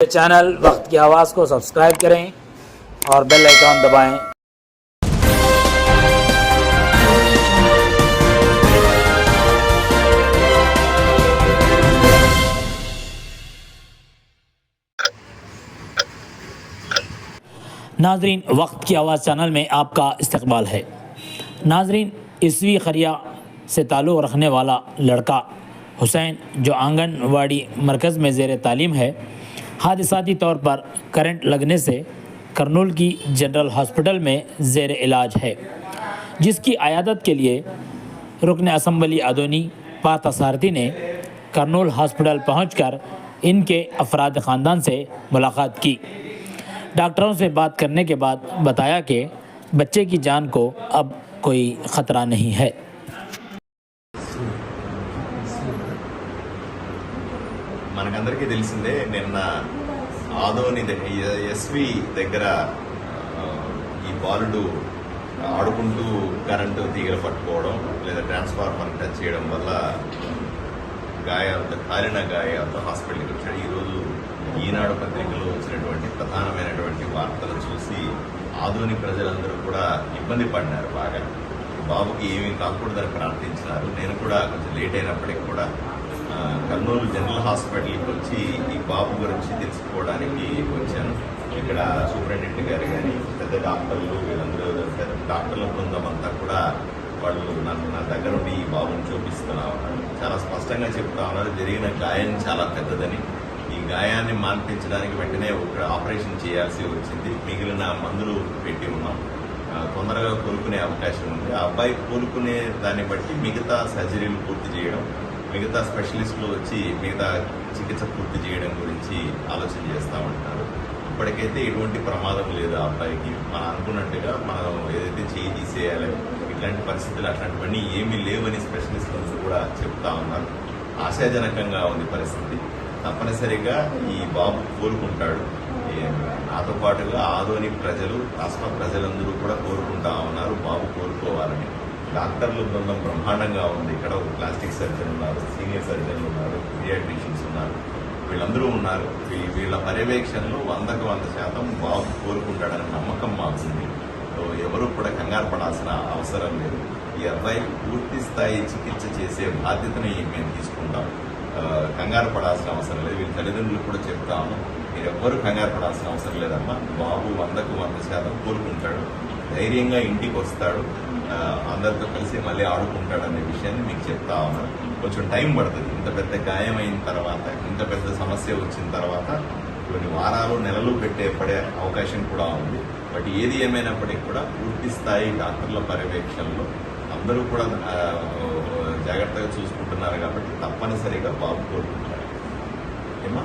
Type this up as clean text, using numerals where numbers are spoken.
Channel वक्त की आवाज़ को सब्सक्राइब करें और बेल आइकॉन दबाएं। नाजरीन, वक्त की आवाज़ चैनल में आपका इस्तकबाल है। नाजरीन, ईसवी खरिया से ताल्लुक़ रखने वाला लड़का हुसैन, जो आंगनवाड़ी मरकज़ में ज़ेर तालीम है, हादसाती तौर पर करंट लगने से करनूल की जनरल हॉस्पिटल में ज़ेर इलाज है, जिसकी आयादत के लिए रुकन असम्बली अदोनी पातासारथी ने करनूल हॉस्पिटल पहुंचकर इनके अफराद ख़ानदान से मुलाकात की। डॉक्टरों से बात करने के बाद बताया कि बच्चे की जान को अब कोई ख़तरा नहीं है। మనకందరికీ తెలిసిందే, నిన్న ఆదోని ఎస్వి దగ్గర ఈ బాలుడు ఆడుకుంటూ కరెంటు తీగలు పట్టుకోవడం లేదా ట్రాన్స్ఫార్మర్ టచ్ చేయడం వల్ల కాలిన గాయాలతో హాస్పిటల్కి వచ్చాడు. ఈరోజు ఈనాడు పత్రికలో వచ్చినటువంటి ప్రధానమైనటువంటి వార్తలు చూసి ఆదోని ప్రజలందరూ కూడా ఇబ్బంది పడినారు. బాగా బాబుకి ఏమీ కాకూడదని ప్రార్థించినారు. నేను కూడా కొంచెం లేట్ అయినప్పటికీ కూడా కర్నూలు జనరల్ హాస్పిటల్కి వచ్చి ఈ బాబు గురించి తెలుసుకోవడానికి వచ్చాను. ఇక్కడ సూపరింటెండెంట్ గారు కానీ పెద్ద డాక్టర్లు వీళ్ళందరూ డాక్టర్ల బృందం అంతా కూడా వాళ్ళు నా దగ్గర ఉండి ఈ బాబుని చూపిస్తున్నా ఉన్నారు. చాలా స్పష్టంగా చెప్తా ఉన్నారు, జరిగిన గాయం చాలా పెద్దదని, ఈ గాయాన్ని మాన్పించడానికి వెంటనే ఒక ఆపరేషన్ చేయాల్సి వచ్చింది. మిగిలిన మందులు పెట్టి ఉన్నాం, తొందరగా కోలుకునే అవకాశం ఉంది. ఆ అబ్బాయి కోలుకునే దాన్ని బట్టి మిగతా సర్జరీలు పూర్తి చేయడం, మిగతా స్పెషలిస్టులు వచ్చి మిగతా చికిత్స పూర్తి చేయడం గురించి ఆలోచన చేస్తూ ఉంటారు. ఇప్పటికైతే ఎటువంటి ప్రమాదం లేదు ఆ అబ్బాయికి. మనం అనుకున్నట్టుగా మనం ఏదైతే చేయి తీసేయాలి ఇట్లాంటి పరిస్థితులు అట్లాంటివన్నీ ఏమీ లేవని స్పెషలిస్టులు కూడా చెప్తా ఉన్నారు. ఆశాజనకంగా ఉంది పరిస్థితి. తప్పనిసరిగా ఈ బాబు కోలుకుంటాడు. నాతో పాటుగా ఆదోని ప్రజలు, రాష్ట్ర ప్రజలందరూ కూడా కోరుకుంటా ఉన్నారు బాబు కోలుకోవాలని. డాక్టర్ల బృందం బ్రహ్మాండంగా ఉంది. ఇక్కడ ఒక ప్లాస్టిక్ సర్జన్ ఉన్నారు, సీనియర్ సర్జన్లు ఉన్నారు, పీడియాట్రిషియన్స్ ఉన్నారు, వీళ్ళందరూ ఉన్నారు. వీళ్ళ పర్యవేక్షణలో 100% బాబు కోరుకుంటాడనే నమ్మకం మాకుంది. ఎవరూ కూడా కంగారు పడాల్సిన అవసరం లేదు. ఈ అబ్బాయికి పూర్తి స్థాయి చికిత్స చేసే బాధ్యతని మేము తీసుకుంటాం. కంగారు పడాల్సిన అవసరం లేదు. వీళ్ళ తల్లిదండ్రులు కూడా చెప్తాము, మీరెవ్వరూ కంగారు పడాల్సిన అవసరం లేదమ్మా, బాబు 100% కోలుకుంటాడు, ధైర్యంగా ఇంటికి వస్తాడు, అందరితో కలిసి మళ్ళీ ఆడుకుంటాడనే విషయాన్ని మీకు చెప్తా ఉన్నాను. కొంచెం టైం పడుతుంది. ఇంత పెద్ద గాయం అయిన తర్వాత, ఇంత పెద్ద సమస్య వచ్చిన తర్వాత కొన్ని వారాలు నెలలు పడే అవకాశం కూడా ఉంది. బట్ ఏది ఏమైనప్పటికీ కూడా పూర్తి స్థాయి డాక్టర్ల పర్యవేక్షణలో అందరూ కూడా జాగ్రత్తగా చూసుకుంటున్నారు కాబట్టి తప్పనిసరిగా బాబు కోరుకుంటారు. ఏమా